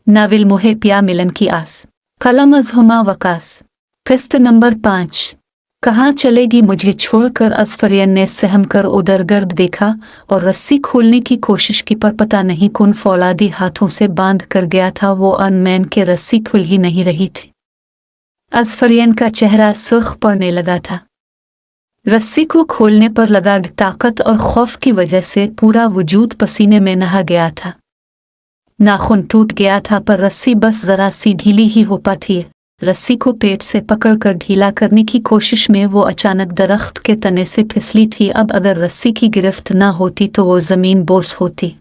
नाविल मुहे प्या मिलन की आस, कलम अज़हुमा वकास। किस्त नंबर 5। कहाँ चलेगी मुझे छोड़कर? असफरियन ने सहम कर उधर गर्द देखा और रस्सी खोलने की कोशिश की, पर पता नहीं कौन फौलादी हाथों से बांध कर गया था। वो अनमैन के रस्सी खुल ही नहीं रही थी। असफरियन का चेहरा सुर्ख पड़ने लगा था। रस्सी को खोलने पर लगा ताकत और खौफ की वजह से पूरा वजूद पसीने में नहा गया था। नाखून टूट गया था, पर रस्सी बस जरा सी ढीली ही हो पाती। रस्सी को पेट से पकड़कर ढीला करने की कोशिश में वो अचानक दरख्त के तने से फिसली थी। अब अगर रस्सी की गिरफ्त ना होती तो वो जमीन बोस होती,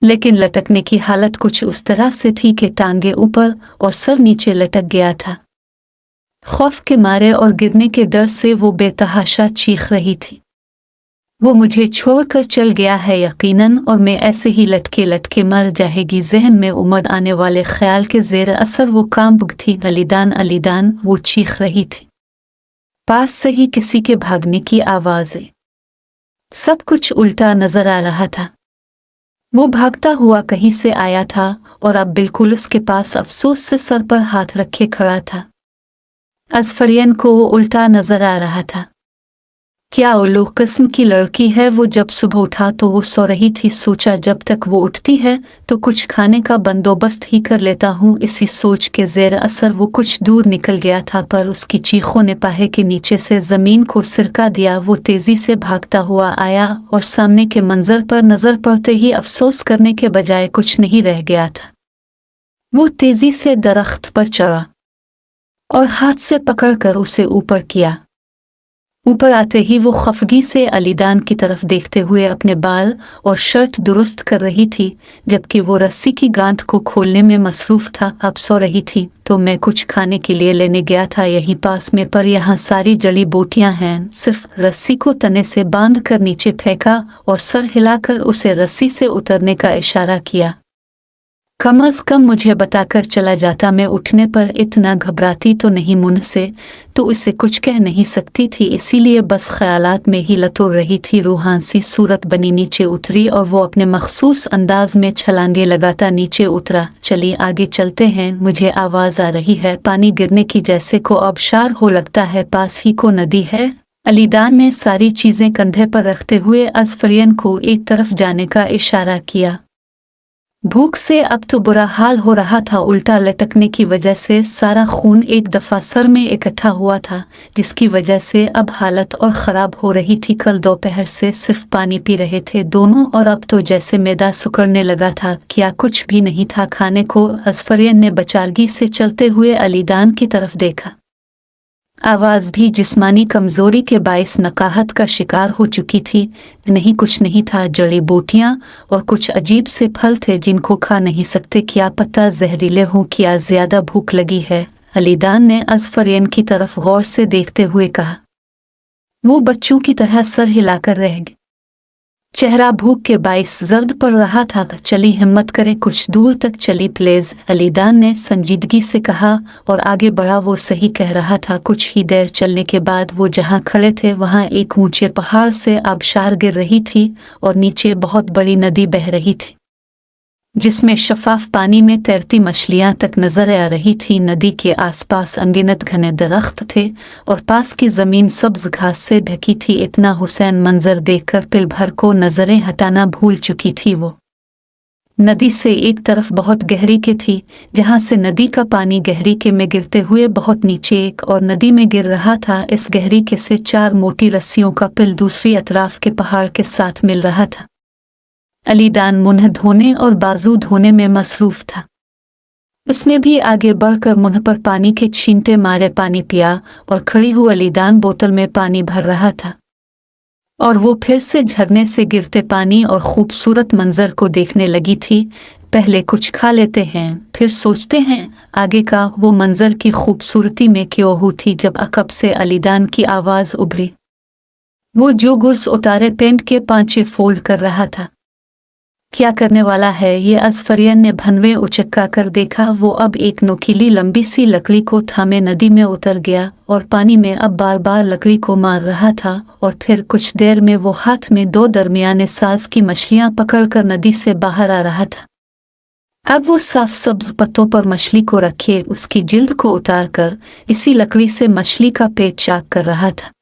लेकिन लटकने की हालत कुछ उस तरह से थी कि टांगे ऊपर और सर नीचे लटक गया था। खौफ के मारे और गिरने के डर से वो बेतहाशा चीख रही थी। वो मुझे छोड़कर चल गया है यकीनन, और मैं ऐसे ही लटके लटके मर जाएगी। जहन में उमड़ आने वाले ख्याल के जेर असर वो कांप थी। अलीदान अलीदान, वो चीख रही थी। पास से ही किसी के भागने की आवाज़ें। सब कुछ उल्टा नजर आ रहा था। वो भागता हुआ कहीं से आया था और अब बिल्कुल उसके पास अफसोस से सर पर हाथ रखे खड़ा था। असफरियन को वो उल्टा नजर आ रहा था। क्या उल्लू किस्म की लड़की है वो। जब सुबह उठा तो वो सो रही थी। सोचा जब तक वो उठती है तो कुछ खाने का बंदोबस्त ही कर लेता हूँ। इसी सोच के जेर असर वो कुछ दूर निकल गया था, पर उसकी चीखों ने पाहे के नीचे से जमीन को सिरका दिया। वो तेजी से भागता हुआ आया और सामने के मंजर पर नजर पड़ते ही अफसोस करने के बजाय कुछ नहीं रह गया था। वो तेजी से दरख्त पर चढ़ा और हाथ से पकड़कर उसे ऊपर किया। ऊपर आते ही वो खफगी से अलीदान की तरफ देखते हुए अपने बाल और शर्ट दुरुस्त कर रही थी, जबकि वो रस्सी की गांठ को खोलने में मसरूफ था। अब सो रही थी तो मैं कुछ खाने के लिए लेने गया था यहीं पास में, पर यहाँ सारी जड़ी बूटियां हैं। सिर्फ रस्सी को तने से बांध कर नीचे फेंका और सर हिलाकर उसे रस्सी से उतरने का इशारा किया। कम अज कम मुझे बताकर चला जाता, मैं उठने पर इतना घबराती तो नहीं मुझसे, तो उसे कुछ कह नहीं सकती थी, इसीलिए बस ख्यालात में ही लतुड़ रही थी। रूहान सी सूरत बनी नीचे उतरी और वो अपने मखसूस अंदाज में छलांगे लगाता नीचे उतरा। चलिए आगे चलते हैं, मुझे आवाज़ आ रही है पानी गिरने की, जैसे को आबशार हो लगता है, पास ही को नदी है। अलीदान ने सारी चीज़ें कंधे पर रखते हुए असफरियन को एक तरफ जाने का इशारा किया। भूख से अब तो बुरा हाल हो रहा था। उल्टा लटकने की वजह से सारा खून एक दफ़ा सर में इकट्ठा हुआ था, जिसकी वजह से अब हालत और ख़राब हो रही थी। कल दोपहर से सिर्फ पानी पी रहे थे दोनों, और अब तो जैसे मैदा सिकुड़ने लगा था। क्या कुछ भी नहीं था खाने को? असफरियन ने बचारगी से चलते हुए अलीदान की तरफ देखा। आवाज़ भी जिस्मानी कमज़ोरी के बाइस नकाहत का शिकार हो चुकी थी। नहीं, कुछ नहीं था, जड़ी बूटियाँ और कुछ अजीब से फल थे जिनको खा नहीं सकते। क्या पता जहरीले हों, क्या ज़्यादा भूख लगी है? अलीदान ने असफरियन की तरफ गौर से देखते हुए कहा। वो बच्चों की तरह सर हिलाकर रह गए। चेहरा भूख के बाइस जर्द पड़ रहा था। चली, हिम्मत करे, कुछ दूर तक चली प्लीज, अलीदान ने संजीदगी से कहा और आगे बढ़ा। वो सही कह रहा था। कुछ ही देर चलने के बाद वो जहाँ खड़े थे वहाँ एक ऊंचे पहाड़ से आबशार गिर रही थी और नीचे बहुत बड़ी नदी बह रही थी, जिसमें शफाफ पानी में तैरती मछलियां तक नजर आ रही थी। नदी के आसपास अनगिनत घने दरख्त थे और पास की जमीन सब्ज घास से ढकी थी। इतना हुसैन मंजर देखकर पल भर को नजरें हटाना भूल चुकी थी। वो नदी से एक तरफ बहुत गहरी के थी, जहां से नदी का पानी गहरी के में गिरते हुए बहुत नीचे एक और नदी में गिर रहा था। इस गहरी के से 4 मोटी रस्सियों का पिल दूसरी अतराफ के पहाड़ के साथ मिल रहा था। अलीदान मुंह धोने और बाजू धोने में मसरूफ था। उसने भी आगे बढ़कर मुंह पर पानी के छींटे मारे पानी पिया और खड़ी हुई अलीदान बोतल में पानी भर रहा था, और वो फिर से झरने से गिरते पानी और खूबसूरत मंजर को देखने लगी थी। पहले कुछ खा लेते हैं, फिर सोचते हैं आगे का। वो मंजर की खूबसूरती में क्यों हुई थी जब अकब से अलीदान की आवाज़ उभरी। वो जो गुर्स उतारे पेंट के पांचे फोल्ड कर रहा था। क्या करने वाला है ये? असफरियन ने भनवे उचक्का कर देखा। वो अब एक नोकीली लंबी सी लकड़ी को थामे नदी में उतर गया और पानी में अब बार बार लकड़ी को मार रहा था, और फिर कुछ देर में वो हाथ में 2 दरमियाने साज की मछलियां पकड़कर नदी से बाहर आ रहा था। अब वो साफ सब्ज पत्तों पर मछली को रखे उसकी जिल्द को उतारकर इसी लकड़ी से मछली का पेट चाक कर रहा था।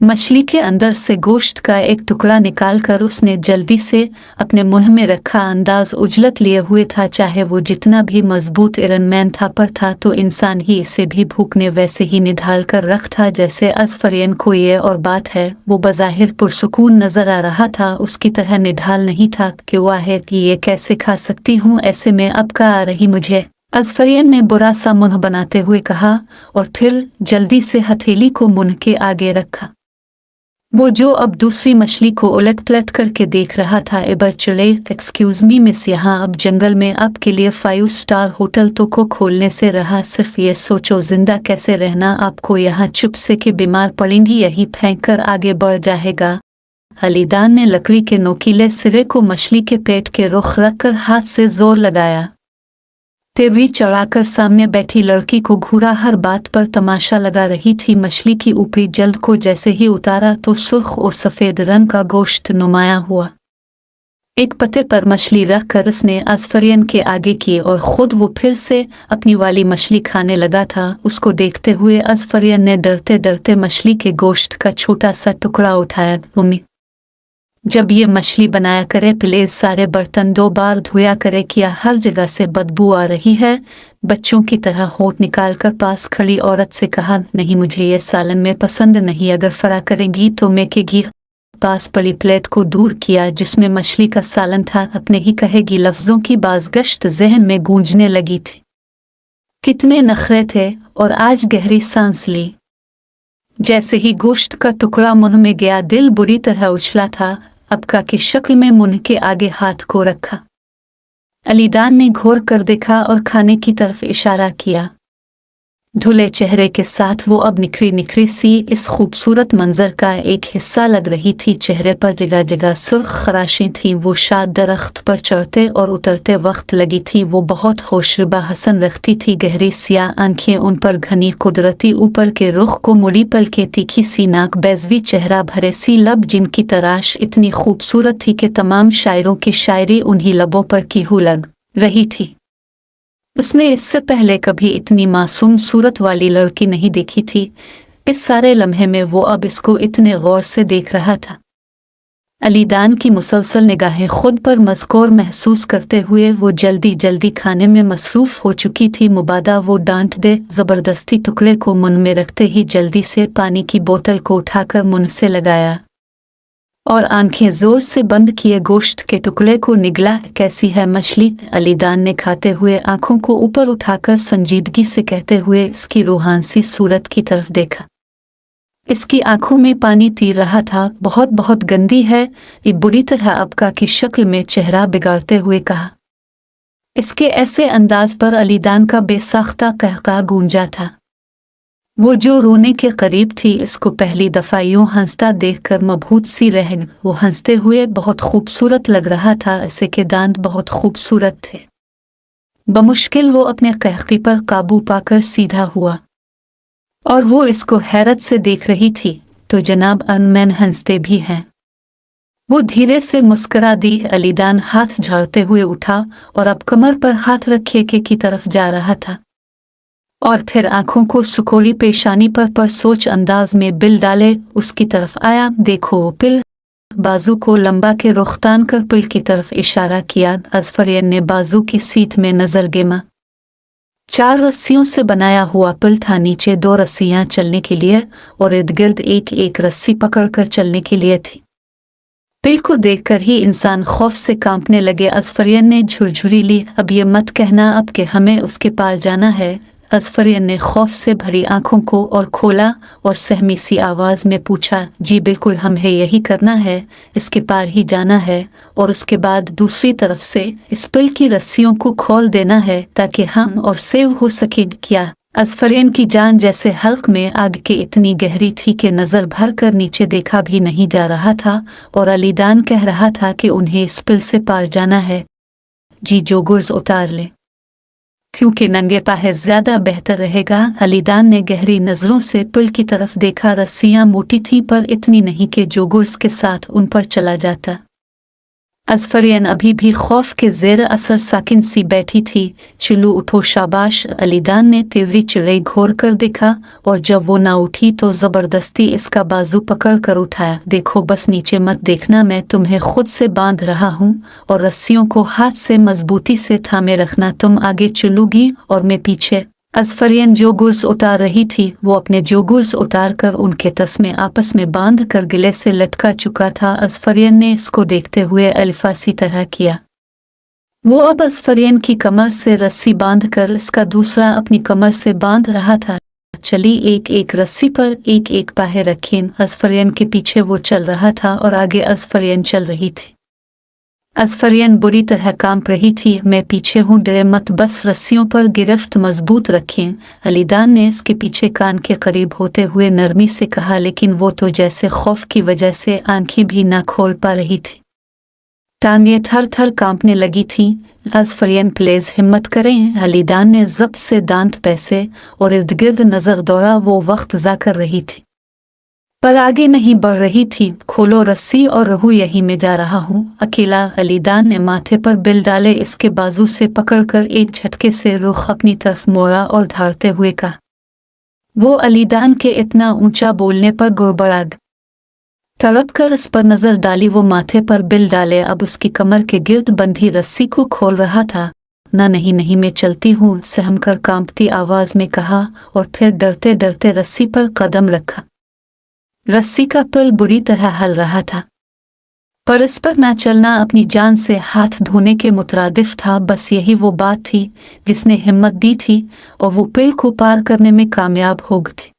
मछली के अंदर से गोश्त का एक टुकड़ा निकालकर उसने जल्दी से अपने मुंह में रखा। अंदाज उजलत लिए हुए था, चाहे वो जितना भी मजबूत आयरन था पर था तो इंसान ही, इसे भी भूख ने वैसे ही निढाल कर रख था जैसे असफरियन को ये और बात है। वो बज़ाहिर पुरसुकून नजर आ रहा था, उसकी तरह निढाल नहीं था कि वह है कि ये कैसे खा सकती हूँ, ऐसे में अब का आ रही मुझे, असफरियन ने बुरा सा मुंह बनाते हुए कहा और फिर जल्दी से हथेली को मुंह के आगे रखा। वो जो अब दूसरी मछली को उलट पलट करके देख रहा था, एबर चले एक्सक्यूज मी मिस, यहाँ अब जंगल में आपके लिए 5 स्टार होटल तो को खोलने से रहा, सिर्फ ये सोचो जिंदा कैसे रहना, आपको यहाँ चुप से के बीमार पड़ेंगी, यही फेंक कर आगे बढ़ जाएगा। अलीदान ने लकड़ी के नोकीले सिरे को मछली के पेट के रुख रखकर हाथ से जोर लगाया। तेवरी चढ़ाकर सामने बैठी लड़की को घूरा हर बात पर तमाशा लगा रही थी। मछली की ऊपरी जल्द को जैसे ही उतारा तो सुर्ख और सफेद रंग का गोश्त नुमाया हुआ। एक पत्ते पर मछली रखकर उसने असफरियन के आगे की और खुद वो फिर से अपनी वाली मछली खाने लगा था। उसको देखते हुए असफरियन ने डरते डरते मछली के गोश्त का छोटा सा टुकड़ा उठाया। मम्मी, जब ये मछली बनाया करे प्लीज सारे बर्तन 2 बार धोया करे, किया हर जगह से बदबू आ रही है। बच्चों की तरह होठ निकालकर पास खड़ी औरत से कहा, नहीं मुझे ये सालन में पसंद नहीं, अगर फरा करेंगी तो मैं के घी। पास पड़ी प्लेट को दूर किया जिसमें मछली का सालन था। अपने ही कहेगी लफ्जों की बाज़गश्त जहन में गूंजने लगी थी। कितने नखरे थे, और आज गहरी सांस ली। जैसे ही गोश्त का टुकड़ा मुंह में गया दिल बुरी तरह उछला था। अबका की शक्ल में मुंह के आगे हाथ को रखा। अलीदान ने घोर कर देखा और खाने की तरफ इशारा किया। धुले चेहरे के साथ वो अब निखरी निखरी सी इस खूबसूरत मंजर का एक हिस्सा लग रही थी। चेहरे पर जगह जगह सुर्ख खराशें थीं। वो शायद दरख्त पर चढ़ते और उतरते वक्त लगी थी। वो बहुत होशरुबा हसन रखती थी। गहरी सियाह आंखें, उन पर घनी कुदरती ऊपर के रुख को मुड़ी पल के तीखी सी नाक, बेज़वी चेहरा, भरे सी लब जिनकी तराश इतनी खूबसूरत थी कि तमाम शायरों की शायरी उन्हीं लबों पर की हु लग रही थी। उसने इससे पहले कभी इतनी मासूम सूरत वाली लड़की नहीं देखी थी। इस सारे लम्हे में वो अब इसको इतने गौर से देख रहा था। अलीदान की मुसलसल निगाहें खुद पर मज़कूर महसूस करते हुए वो जल्दी जल्दी खाने में मसरूफ़ हो चुकी थी। मुबादा वो डांट दे। ज़बरदस्ती टुकड़े को मुंह में रखते ही जल्दी से पानी की बोतल को उठाकर मुंह से लगाया और आंखें जोर से बंद किए गोश्त के टुकड़े को निगला। कैसी है मछली? अलीदान ने खाते हुए आंखों को ऊपर उठाकर संजीदगी से कहते हुए इसकी रूहानी सूरत की तरफ देखा। इसकी आंखों में पानी तीर रहा था। बहुत बहुत गंदी है, ये बुरी तरह अबका की शक्ल में चेहरा बिगाड़ते हुए कहा। इसके ऐसे अंदाज पर अलीदान का बेसाख्ता कहका गूंजा था। वो जो रोने के करीब थी, इसको पहली दफ़ा यूं हंसता देखकर मबहूत सी रह। वो हंसते हुए बहुत खूबसूरत लग रहा था, ऐसे के दांत बहुत खूबसूरत थे। बमुश्किल वो अपने कहकी पर काबू पाकर सीधा हुआ और वो इसको हैरत से देख रही थी। तो जनाब अनमैन हंसते भी हैं। वो धीरे से मुस्करा दी। अलीदान हाथ झाड़ते हुए उठा और अब कमर पर हाथ रखे की तरफ जा रहा था और फिर आंखों को सुकोली पेशानी पर सोच अंदाज में बिल डाले उसकी तरफ आया। देखो पिल। बाजू को लंबा के रुखतान कर पिल की तरफ इशारा किया। असफरियन ने बाजू की सीट में नजर गेमा। 4 रस्सियों से बनाया हुआ पिल था। नीचे 2 रस्सियां चलने के लिए और इर्द गिर्द एक एक रस्सी पकड़कर चलने के लिए थी। पिल को देखकर ही इंसान खौफ से कांपने लगे। असफरियन ने झुरझुरी ली। अब ये मत कहना अब कि हमें उसके पार जाना है। असफरियन ने खौफ से भरी आंखों को और खोला और सहमी सी आवाज में पूछा, जी बिल्कुल, हमें यही करना है, इसके पार ही जाना है और उसके बाद दूसरी तरफ से इस पिल की रस्सियों को खोल देना है ताकि हम और सेव हो सके। क्या? असफरियन की जान जैसे हल्क में आग के इतनी गहरी थी कि नजर भर कर नीचे देखा भी नहीं जा रहा था और अलीदान कह रहा था कि उन्हें इस पिल से पार जाना है। जी जो गुर्ज उतार ले, क्योंकि नंगे पाहे ज्यादा बेहतर रहेगा। अलीदान ने गहरी नजरों से पुल की तरफ देखा। रस्सियां मोटी थी पर इतनी नहीं कि जो गुर्स के साथ उन पर चला जाता। अज़फ़रियन अभी भी खौफ के ज़ेर असर साकिन सी बैठी थी। चिल्लू उठो शाबाश, अलीदान ने तेवरी चिड़ै घोर कर देखा और जब वो ना उठी तो ज़बरदस्ती इसका बाजू पकड़ कर उठाया। देखो बस नीचे मत देखना, मैं तुम्हें खुद से बांध रहा हूँ और रस्सियों को हाथ से मजबूती से थामे रखना। तुम आगे चलोगी और मैं पीछे। अज़फ़रियन जो गुर्स उतार रही थी वो अपने जोगुर्स उतार कर उनके तस्मे आपस में बांध कर गिले से लटका चुका था। अज़फ़रियन ने इसको देखते हुए अल्फासी तरह किया। वो अब अज़फ़रियन की कमर से रस्सी बांध कर इसका दूसरा अपनी कमर से बांध रहा था। चली एक एक रस्सी पर एक एक पाहे रखें। अज़फ़रियन के पीछे वो चल रहा था और आगे अज़फ़रियन चल रही थी। अज़फ़रियन बुरी तरह कांप रही थी। मैं पीछे हूँ, डरे मत, बस रस्सियों पर गिरफ्त मजबूत रखें। अलीदान ने इसके पीछे कान के करीब होते हुए नरमी से कहा, लेकिन वो तो जैसे खौफ की वजह से आंखें भी ना खोल पा रही थी। टांगें थर थर कांपने लगी थी। अज़फ़रियन प्लीज़ हिम्मत करें। अलीदान ने ज़ब्त से दांत पैसे और इर्द गिर्द नज़र दौड़ा। वो वक्त ज़ा कर रही थी पर आगे नहीं बढ़ रही थी। खोलो रस्सी और रहू, यही मैं जा रहा हूँ अकेला। अलीदान ने माथे पर बिल डाले इसके बाजू से पकड़कर एक झटके से रुख अपनी तरफ मोड़ा और धारते हुए कहा। वो अलीदान के इतना ऊंचा बोलने पर गुड़बड़ा गया। तड़प कर इस पर नजर डाली। वो माथे पर बिल डाले अब उसकी कमर के गिर्द बंधी रस्सी को खोल रहा था। ना नहीं नहीं, मैं चलती हूँ, सहम कर कांपती आवाज में कहा और फिर डरते डरते रस्सी पर कदम रखा। रस्सी का पुल बुरी तरह हल रहा था पर इस पर ना चलना अपनी जान से हाथ धोने के मुतरादिफ था। बस यही वो बात थी जिसने हिम्मत दी थी और वो पुल को पार करने में कामयाब हो गई थी।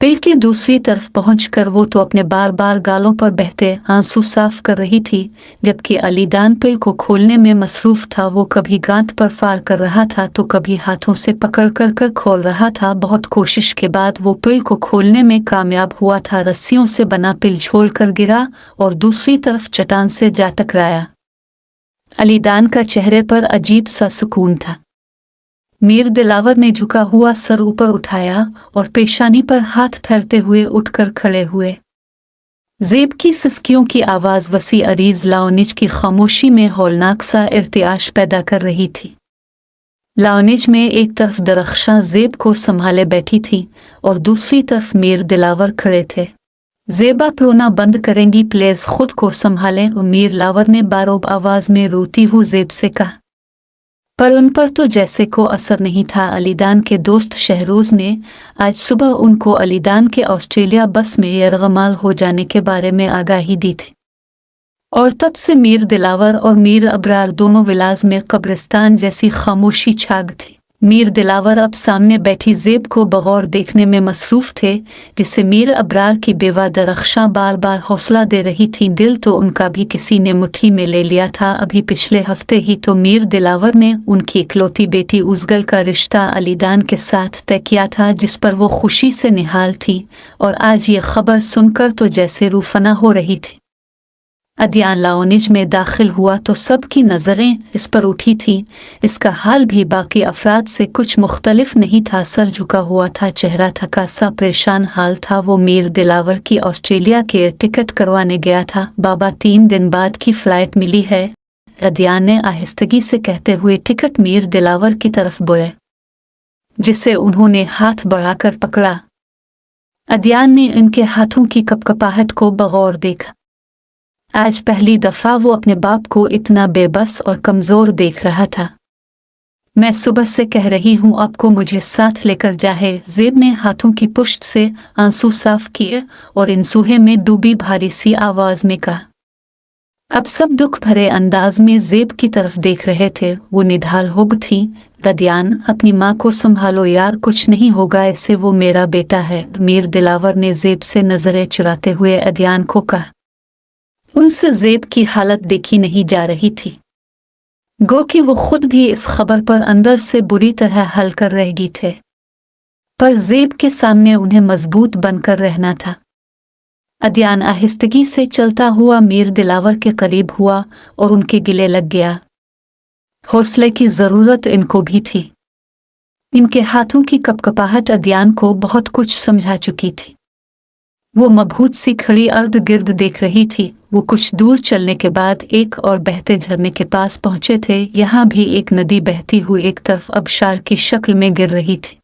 पुल की दूसरी तरफ पहुंचकर वो तो अपने बार बार गालों पर बहते आंसू साफ कर रही थी, जबकि अलीदान पुल को खोलने में मसरूफ था। वो कभी गांठ पर फार कर रहा था तो कभी हाथों से पकड़ कर खोल रहा था। बहुत कोशिश के बाद वो पुल को खोलने में कामयाब हुआ था। रस्सियों से बना पुल छोड़ कर गिरा और दूसरी तरफ चट्टान से जा टकराया। अलीदान का चेहरे पर अजीब सा सुकून था। मीर दिलावर ने झुका हुआ सर ऊपर उठाया और पेशानी पर हाथ फेरते हुए उठकर खड़े हुए। ज़ेब की सिसकियों की आवाज़ वसी अरीज लाओनिज की खामोशी में हौलनाक सा इर्तियाश पैदा कर रही थी। लाओनिज में एक तरफ दरख्शां ज़ेब को संभाले बैठी थी और दूसरी तरफ मीर दिलावर खड़े थे। ज़ेबा रोना बंद करेंगी प्लीज़, खुद को संभालें, मीर लावर ने बारोब आवाज़ में रोती हुई ज़ेब से कहा। पर उन पर तो जैसे को असर नहीं था। अलीदान के दोस्त शहरोज़ ने आज सुबह उनको अलीदान के ऑस्ट्रेलिया बस में यरगमाल हो जाने के बारे में आगाही दी थी और तब से मीर दिलावर और मीर अबरार दोनों विलाज में कब्रिस्तान जैसी खामोशी छा गई थी। मीर दिलावर अब सामने बैठी ज़ेब को बगौर देखने में मसरूफ थे, जिसे मीर अबरार की बेवा दरख्शां बार बार हौसला दे रही थी। दिल तो उनका भी किसी ने मुट्ठी में ले लिया था। अभी पिछले हफ्ते ही तो मीर दिलावर ने उनकी इकलौती बेटी उज़गल का रिश्ता अलीदान के साथ तय किया था, जिस पर वो खुशी से निहाल थी, और आज ये खबर सुनकर तो जैसे रूफना हो रही थी। अदियान लाओनिज में दाखिल हुआ तो सबकी नज़रें इस पर उठी थी। इसका हाल भी बाकी अफराद से कुछ मुख्तलिफ नहीं था। सर झुका हुआ था, चेहरा थका सा परेशान हाल था। वो मीर दिलावर की ऑस्ट्रेलिया के टिकट करवाने गया था। बाबा 3 दिन बाद की फ़्लाइट मिली है, अदियान ने आहिस्तगी से कहते हुए टिकट मीर दिलावर की तरफ बढ़े, जिसे उन्होंने हाथ बढ़ाकर पकड़ा। अदियान ने इनके हाथों की कपकपाहट को बगौर देखा। आज पहली दफा वो अपने बाप को इतना बेबस और कमजोर देख रहा था। मैं सुबह से कह रही हूँ आपको मुझे साथ लेकर जाए, ज़ेब ने हाथों की पुश्त से आंसू साफ किए और इंसूहे में डूबी भारी सी आवाज में कहा। अब सब दुख भरे अंदाज में ज़ेब की तरफ देख रहे थे। वो निढाल हो गई थी। अदियान, अपनी माँ को संभालो यार, कुछ नहीं होगा इसे, वो मेरा बेटा है। मीर दिलावर ने ज़ेब से नजरें चुराते हुए अदियान को कहा। उनसे ज़ेब की हालत देखी नहीं जा रही थी, गो कि वो खुद भी इस खबर पर अंदर से बुरी तरह हल कर रह गई थे, पर ज़ेब के सामने उन्हें मजबूत बनकर रहना था। अदियान आहिस्तगी से चलता हुआ मीर दिलावर के करीब हुआ और उनके गिले लग गया। हौसले की ज़रूरत इनको भी थी। इनके हाथों की कपकपाहट अदियान को बहुत कुछ समझा चुकी थी। वो मबहूत सी खड़ी अर्द गिर्द देख रही थी। वो कुछ दूर चलने के बाद एक और बहते झरने के पास पहुंचे थे। यहाँ भी एक नदी बहती हुई एक तरफ आबशार की शक्ल में गिर रही थी।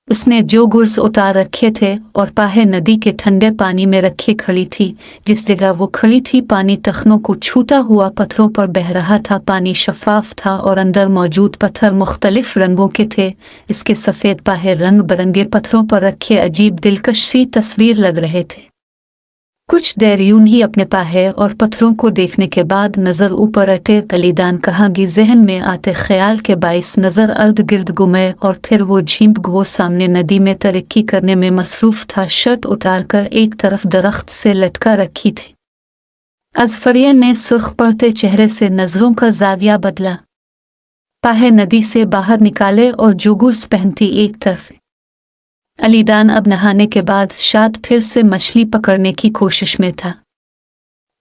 उसने जो गुर्स उतार रखे थे और पाहे नदी के ठंडे पानी में रखे खड़ी थी। जिस जगह वो खड़ी थी पानी टखनों को छूता हुआ पत्थरों पर बह रहा था। पानी शफाफ था और अंदर मौजूद पत्थर मुख्तलिफ रंगों के थे। इसके सफ़ेद पाहे रंग बिरंगे पत्थरों पर रखे अजीब दिलकश सी तस्वीर लग रहे थे। कुछ देर यूं ही अपने पाहे और पत्थरों को देखने के बाद नज़र ऊपर अटे। अलीदान कहांगी जहन में आते ख्याल के बाइस नज़र अर्द गिर्द गुमे और फिर वो झींप गो सामने नदी में तरक्की करने में मसरूफ़ था। शर्ट उतार कर एक तरफ दरख्त से लटका रखी थी। अज़फरियन ने सुर्ख पड़ते चेहरे से नज़रों का जाविया बदला। पाहे नदी से बाहर निकाले और जोगुर्स पहनती एक तरफ। अलीदान अब नहाने के बाद शायद फिर से मछली पकड़ने की कोशिश में था।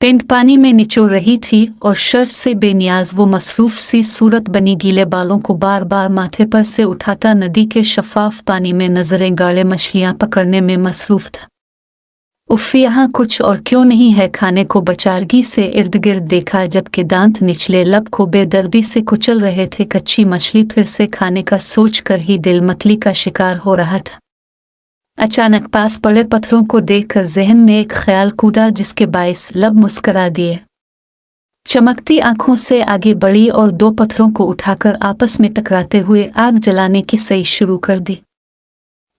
पेंट पानी में निचोड़ रही थी और शर्ट से बेनियाज वो मसरूफ सी सूरत बनी गीले बालों को बार बार माथे पर से उठाता नदी के शफाफ पानी में नजरें गाड़े मछलियां पकड़ने में मसरूफ था। उफ़, यहाँ कुछ और क्यों नहीं है? खाने को बेचारगी से इर्द गिर्द देखा जबकि दांत निचले लब को बेदर्दी से कुचल रहे थे। कच्ची मछली फिर से खाने का सोच कर ही दिल मतली का शिकार हो रहा था। अचानक पास पड़े पत्थरों को देखकर जहन में एक ख्याल कूदा जिसके बाइस लब मुस्करा दिए। चमकती आंखों से आगे बढ़ी और दो पत्थरों को उठाकर आपस में टकराते हुए आग जलाने की सही शुरू कर दी।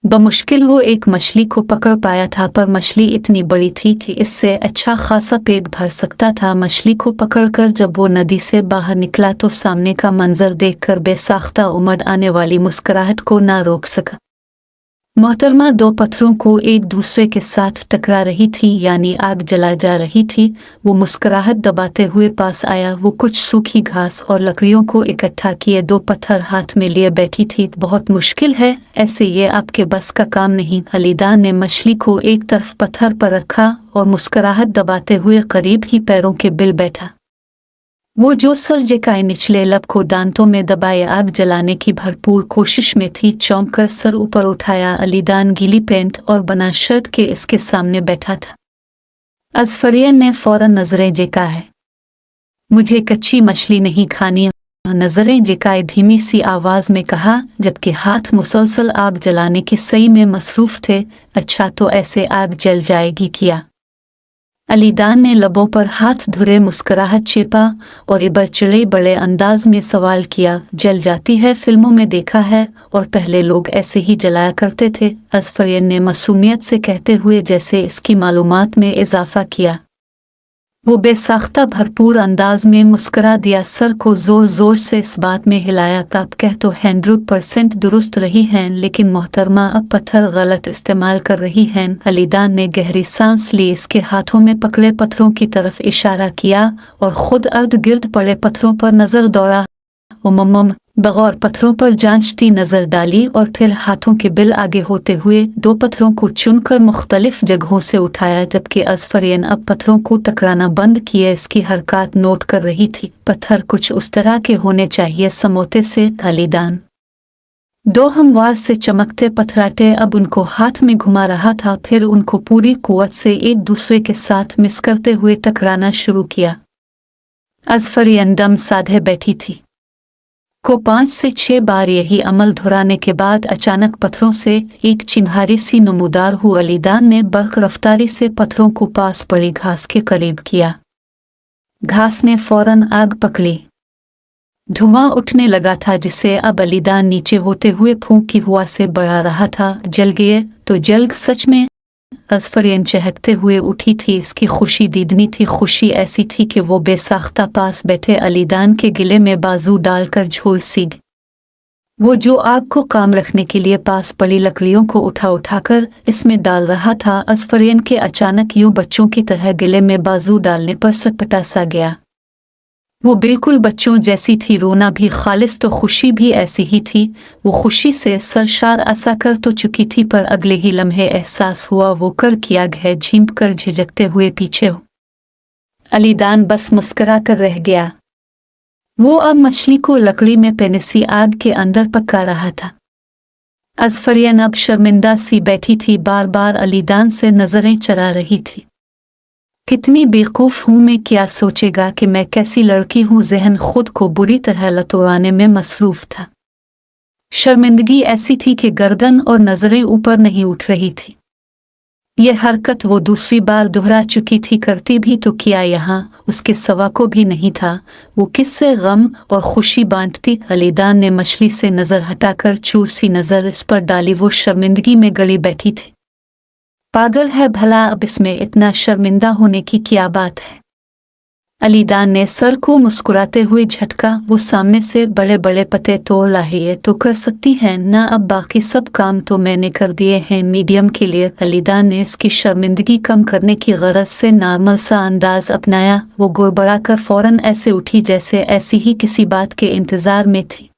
बमुश्किल वो एक मछली को पकड़ पाया था, पर मछली इतनी बड़ी थी कि इससे अच्छा खासा पेट भर सकता था। मछली को पकड़कर जब वो नदी से बाहर निकला तो सामने का मंजर देखकर बेसाख्ता उमड़ आने वाली मुस्कुराहट को ना रोक सका। मोहतरमा दो पत्थरों को एक दूसरे के साथ टकरा रही थी, यानी आग जला जा रही थी। वो मुस्कुराहट दबाते हुए पास आया। वो कुछ सूखी घास और लकड़ियों को इकट्ठा किए दो पत्थर हाथ में लिए बैठी थी। बहुत मुश्किल है, ऐसे ये आपके बस का काम नहीं। अलीदान ने मछली को एक तरफ पत्थर पर रखा और मुस्कुराहट दबाते हुए करीब ही पैरों के बिल बैठा। वो जो सर झुकाए निचले लब को दांतों में दबाए आग जलाने की भरपूर कोशिश में थी। चौंक कर सर ऊपर उठाया। अलीदान गीली पैंट और बना शर्ट के इसके सामने बैठा था। अज़फरियन ने फौरन नजरें झुकाए। मुझे कच्ची मछली नहीं खानी, नजरें झुकाए धीमी सी आवाज में कहा, जबकि हाथ मुसलसल आग जलाने की सही में मसरूफ थे। अच्छा, तो ऐसे आग जल जाएगी क्या? अलीदान ने लबों पर हाथ धुरे मुस्कुराहट छिपा और इबर चिड़े बड़े अंदाज में सवाल किया। जल जाती है, फिल्मों में देखा है और पहले लोग ऐसे ही जलाया करते थे, अज़फरियन ने मासूमियत से कहते हुए जैसे इसकी मालूमात में इजाफा किया। वो बेसाख्ता भरपूर अंदाज में मुस्कुरा दिया, सर को जोर जोर से इस बात में हिलाया। आप कह तो 100% दुरुस्त रही हैं, लेकिन मोहतरमा अब पत्थर गलत इस्तेमाल कर रही हैं। अलीदान ने गहरी सांस ली, इसके हाथों में पकड़े पत्थरों की तरफ इशारा किया और खुद अर्द गिर्द पड़े पत्थरों पर नजर दौड़ा। बगौर पत्थरों पर जांचती नजर डाली और फिर हाथों के बिल आगे होते हुए दो पत्थरों को चुनकर मुख्तलिफ जगहों से उठाया, जबकि अज़फरियन अब पत्थरों को टकराना बंद किए इसकी हरकत नोट कर रही थी। पत्थर कुछ उस तरह के होने चाहिए, समोते से। अलीदान दो हमवार से चमकते पथराटे अब उनको हाथ में घुमा रहा था, फिर उनको पूरी कुव्वत से एक दूसरे के साथ मिस करते हुए टकराना शुरू किया। अज़फरियन दम साधे बैठी थी। को 5 से 6 बार यही अमल दोहराने के बाद अचानक पत्थरों से एक चिंगारी सी नमूदार हुई। अलीदान ने बर्क रफ्तारी से पत्थरों को पास पड़ी घास के करीब किया। घास ने फौरन आग पकड़ी। धुआं उठने लगा था, जिसे अब अलीदान नीचे होते हुए फूंक की हुआ से बढ़ा रहा था। जल गए तो जल सच में। अज़फरियन चहकते हुए उठी थी, इसकी खुशी दीदनी थी। खुशी ऐसी थी कि वो बेसाख्ता पास बैठे अलीदान के गिले में बाजू डालकर झुलसी। वो जो आग को काम रखने के लिए पास पड़ी लकड़ियों को उठाकर इसमें डाल रहा था। अज़फरियन के अचानक यूं बच्चों की तरह गिले में बाजू डालने पर सटपटा सा गया। वो बिल्कुल बच्चों जैसी थी, रोना भी खालिस तो खुशी भी ऐसी ही थी। वो खुशी से सरशार आसा कर तो चुकी थी, पर अगले ही लम्हे एहसास हुआ वो कर किया गया। झींप कर झिझकते हुए पीछे हो अलीदान बस मुस्कुरा कर रह गया। वो अब मछली को लकड़ी में पेनसी आग के अंदर पका रहा था। अज़फरियन अब शर्मिंदा सी बैठी थी, बार बार अलीदान से नजरें चरा रही थी। कितनी बेवकूफ़ हूँ मैं, क्या सोचेगा कि मैं कैसी लड़की हूँ। ज़हन खुद को बुरी तरह लतोड़ाने में मसरूफ़ था। शर्मिंदगी ऐसी थी कि गर्दन और नज़रें ऊपर नहीं उठ रही थी। यह हरकत वो दूसरी बार दोहरा चुकी थी, करती भी तो क्या यहाँ उसके सवा को भी नहीं था। वो किससे गम और खुशी बांटती। अलीदान ने मछली से नज़र हटाकर चूर सी नज़र इस पर डाली। वो शर्मिंदगी में गली बैठी थी। पागल है भला, अब इसमें इतना शर्मिंदा होने की क्या बात है। अलीदान ने सर को मुस्कुराते हुए झटका। वो सामने से बड़े बड़े पत्ते तोड़ लाए तो कर सकती है ना, अब बाकी सब काम तो मैंने कर दिए हैं मीडियम के लिए। अलीदान ने इसकी शर्मिंदगी कम करने की गरज से नॉर्मल सा अंदाज अपनाया। वो गुड़बड़ा कर फौरन ऐसे उठी जैसे ऐसी ही किसी बात के इंतजार में थी।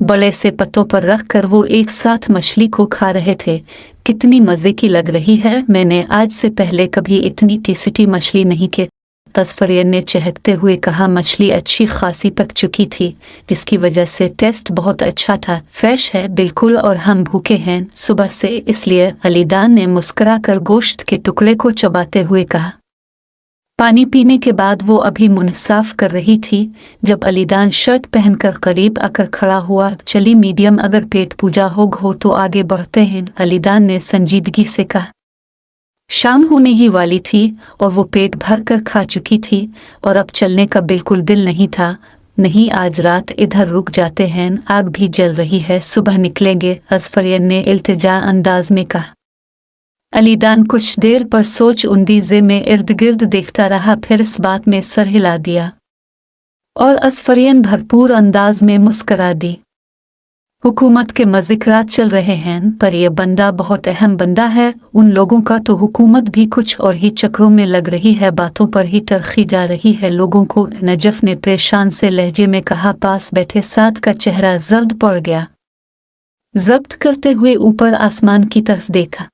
बड़े से पत्तों पर रख कर वो एक साथ मछली को खा रहे थे। कितनी मज़े की लग रही है, मैंने आज से पहले कभी इतनी टेस्टी मछली नहीं खाई। असफरियन ने चहकते हुए कहा। मछली अच्छी खासी पक चुकी थी, जिसकी वजह से टेस्ट बहुत अच्छा था। फ्रेश है बिल्कुल, और हम भूखे हैं सुबह से, इसलिए। अलीदान ने मुस्कुरा कर गोश्त के टुकड़े को चबाते हुए कहा। पानी पीने के बाद वो अभी मुंह साफ कर रही थी जब अलीदान शर्ट पहनकर करीब आकर खड़ा हुआ। चली मीडियम, अगर पेट पूजा हो तो आगे बढ़ते हैं, अलीदान ने संजीदगी से कहा। शाम होने ही वाली थी और वो पेट भर कर खा चुकी थी और अब चलने का बिल्कुल दिल नहीं था। नहीं, आज रात इधर रुक जाते हैं, आग भी जल रही है, सुबह निकलेंगे, असफरियन ने इल्तिजा अंदाज में कहा। अलीदान कुछ देर पर सोच अंदाज़े में इर्द गिर्द देखता रहा, फिर इस बात में सर हिला दिया और असफरियन भरपूर अंदाज में मुस्करा दी। हुकूमत के मज़िकरात चल रहे हैं, पर यह बंदा बहुत अहम बंदा है। उन लोगों का तो हुकूमत भी कुछ और ही चक्रों में लग रही है, बातों पर ही तरखी जा रही है लोगों को। नजफ ने परेशान से लहजे में कहा। पास बैठे साद का चेहरा जर्द पड़ गया। जब्त करते हुए ऊपर आसमान की तरफ देखा।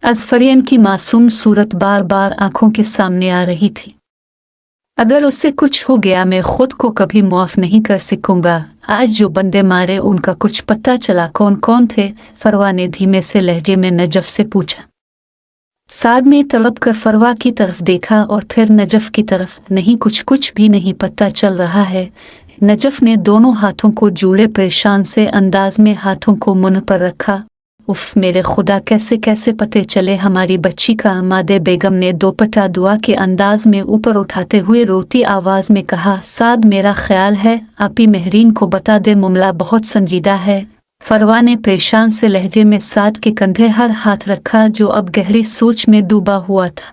असफरियन की मासूम सूरत बार बार आंखों के सामने आ रही थी। अगर उससे कुछ हो गया मैं खुद को कभी माफ नहीं कर सकूंगा। आज जो बंदे मारे उनका कुछ पता चला? कौन कौन थे? फरवा ने धीमे से लहजे में नजफ से पूछा। साद ने तलब कर फरवा की तरफ देखा और फिर नजफ की तरफ। नहीं, कुछ भी नहीं पता चल रहा है। नजफ ने दोनों हाथों को जोड़े परेशान से अंदाज में हाथों को मुंह पर रखा। उफ मेरे खुदा, कैसे कैसे पते चले हमारी बच्ची का? मादे बेगम ने दोपट्टा दुआ के अंदाज में ऊपर उठाते हुए रोती आवाज में कहा। साद, मेरा ख्याल है आपी महरीन को बता दे, मामला बहुत संजीदा है। फरवा ने परेशान से लहजे में साद के कंधे हर हाथ रखा जो अब गहरी सोच में डूबा हुआ था।